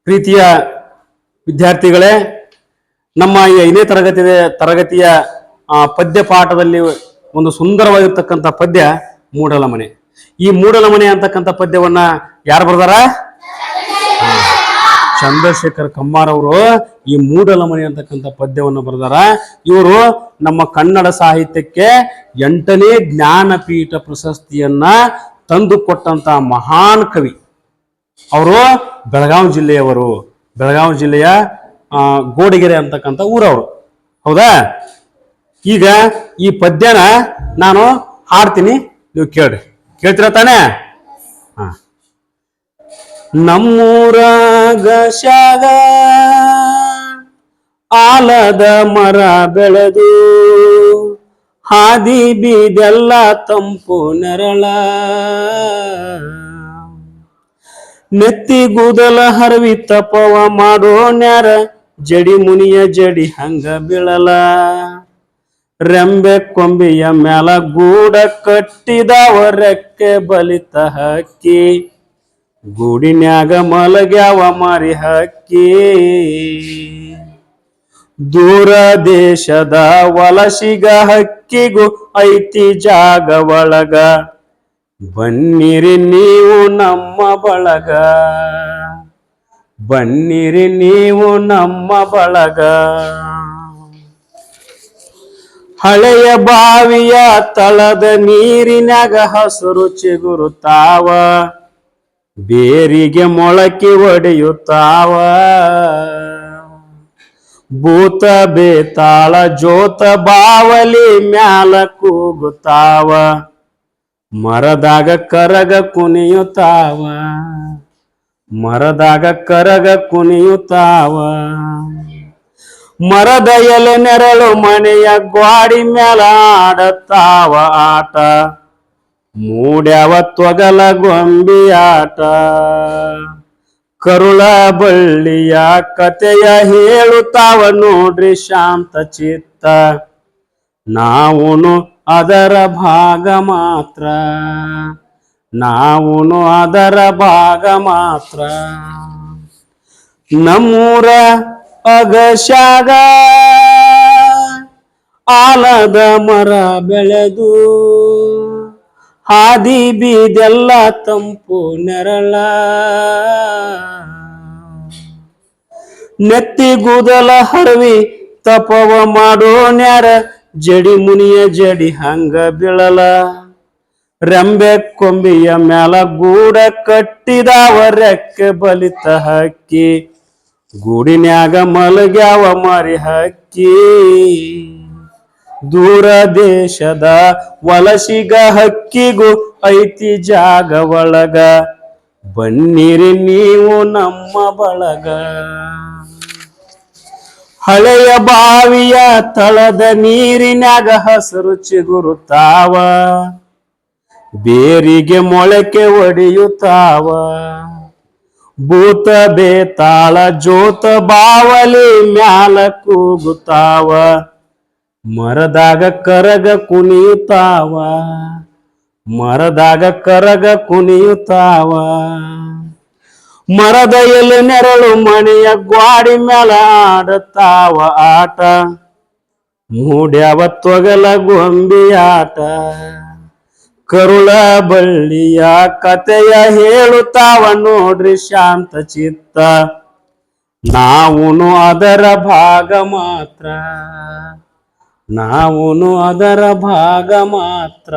ಪ್ರೀತಿಯ ವಿದ್ಯಾರ್ಥಿಗಳೇ, ನಮ್ಮ ಈ 5ನೇ ತರಗತಿಯ ಪದ್ಯ ಪಾಠದಲ್ಲಿ ಒಂದು ಸುಂದರವಾಗಿರ್ತಕ್ಕಂಥ ಪದ್ಯ ಮೂಡಲಮನೆ. ಈ ಮೂಡಲಮನೆ ಅಂತಕ್ಕಂಥ ಪದ್ಯವನ್ನ ಯಾರು ಬರ್ದಾರ? ಚಂದ್ರಶೇಖರ್ ಕಂಬಾರ್ ಅವರು ಈ ಮೂಡಲಮನೆ ಅಂತಕ್ಕಂಥ ಪದ್ಯವನ್ನು ಬರೆದಾರ. ಇವರು ನಮ್ಮ ಕನ್ನಡ ಸಾಹಿತ್ಯಕ್ಕೆ 8ನೇ ಜ್ಞಾನಪೀಠ ಪ್ರಶಸ್ತಿಯನ್ನ ತಂದು ಕೊಟ್ಟಂತ ಮಹಾನ್ ಕವಿ. ಅವರು ಬೆಳಗಾವಿ ಜಿಲ್ಲೆಯವರು, ಬೆಳಗಾವಿ ಜಿಲ್ಲೆಯ ಗೋಡಿಗೆರೆ ಅಂತಕ್ಕಂಥ ಊರವರು. ಹೌದಾ? ಈಗ ಈ ಪದ್ಯನ ನಾನು ಹಾಡ್ತೀನಿ, ನೀವು ಕೇಳ್ತೀರ ತಾನೆ? ನಮ್ಮೂರಾಗ ಶಾಗ ಆಲದ ಮರ ಬೆಳೆದು ಹಾದಿ ಬೀದೆಲ್ಲ ತಂಪು ನೆರಳ ನೆತ್ತಿ ಕೂದಲ ಹರವಿ ತಪವ ಮಾಡೋಣ್ಯಾರ ಜಡಿ ಮುನಿಯ ಜಡಿ ಹಂಗ ಬೀಳಲ ರೆಂಬೆ ಕೊಂಬೆಯ ಮ್ಯಾಲ ಗೂಡ ಕಟ್ಟಿದವ ರೆಕ್ಕೆ ಬಲಿತ ಹಕ್ಕಿ ಗೂಡಿನ್ಯಾಗ ಮಲಗ್ಯಾವ ಮಾರಿ ಹಕ್ಕಿ ದೂರ ದೇಶದ ವಲಸಿಗ ಹಕ್ಕಿಗೂ ಐತಿ ಜಾಗ ಒಳಗ ಬನ್ನಿರಿ ನೀವು ನಮ್ಮ ಬಳಗ ಬನ್ನಿರಿ ನೀವು ನಮ್ಮ ಬಳಗ ಹಳೆಯ ಬಾವಿಯ ತಳದ ನೀರಿನಾಗ ಹಸುರು ಚಿಗುರುತ್ತಾವ ಬೇರಿಗೆ ಮೊಳಕೆ ಒಡೆಯುತ್ತಾವ ಭೂತ ಬೇತಾಳ ಜೋತ ಬಾವಲಿ ಮ್ಯಾಲ ಕೂಗುತ್ತಾವ ಮರದಾಗ ಕರಗ ಕುಣಿಯುತ್ತಾವ ಮರದಾಗ ಕರಗ ಕುಣಿಯುತ್ತಾವ ಮರದ ಎಲೆ ನೆರಳು ಮನೆಯ ಗ್ವಾಡಿ ಮ್ಯಾಲ ಆಡತಾವ ಆಟ ಮೂಡ್ಯಾವ ತೊಗಲ ಗೊಂಬಿಯಾಟ ಕರುಳ ಬಳ್ಳಿಯ ಕತೆಯ ಹೇಳುತ್ತಾವ ನೋಡ್ರಿ ಶಾಂತ ಚಿತ್ತ ನಾವುನು ಅದರ ಭಾಗ ಮಾತ್ರ ನಾವುನು ಅದರ ಭಾಗ ಮಾತ್ರ ನಮ್ಮೂರ ಅಗಶ್ಯಾಗ ಆಲದ ಮರ ಬೆಳೆದು ಹಾದಿ ಬೀದೆಲ್ಲ ತಂಪು ನೆರಳ ನೆತ್ತಿ ಕೂದಲ ಹರವಿ ತಪವ ಮಾಡೋಣ್ಯಾರ ಜಡಿ ಮುನಿಯ ಜಡಿ ಹಂಗ ಬೀಳಲ ರೆಂಬೆ ಕೊಂಬಿಯ ಮ್ಯಾಲ ಗೂಡ ಕಟ್ಟಿದವ ರೆಕ್ಕೆ ಬಲಿತ ಹಕ್ಕಿ ಗೂಡಿನ್ಯಾಗ ಮಲಗ್ಯಾವ ಮಾರಿ ಹಕ್ಕಿ ದೂರ ದೇಶದ ವಲಸಿಗ ಹಕ್ಕಿಗೂ ಐತಿ ಜಾಗ ಒಳಗ ಬನ್ನಿರಿ ನೀವು ನಮ್ಮ ಬಳಗ ಹಳೆಯ ಬಾವಿಯ ತಳದ ನೀರಿನಾಗ ಹಸಿರು ಚಿಗುರುತ್ತಾವ ಬೇರಿಗೆ ಮೊಳಕೆ ಒಡೆಯುತ್ತಾವ ಭೂತ ಬೇತಾಳ ಜೋತ ಬಾವಲಿ ಮ್ಯಾಲ ಕೂಗುತ್ತಾವ ಮರದಾಗ ಕರಗ ಕುಣಿಯುತ್ತಾವ ಮರದಾಗ ಕರಗ ಕುಣಿಯುತ್ತಾವ ಮರದ ಎಲೆ ನೆರಳು ಮನೆಯ ಗ್ವಾಡಿ ಮ್ಯಾಲ ಆಡತಾವ ಆಟ ಮೂಡ್ಯಾವ ತೊಗಲ ಗೊಂಬಿಯಾಟ ಕರುಳ ಬಳ್ಳಿಯ ಕತೆಯ ಹೇಳುತ್ತಾವ ನೋಡ್ರಿ ಶಾಂತ ಚಿತ್ತ ನಾವುನು ಅದರ ಭಾಗ ಮಾತ್ರ ನಾವುನು ಅದರ ಭಾಗ ಮಾತ್ರ.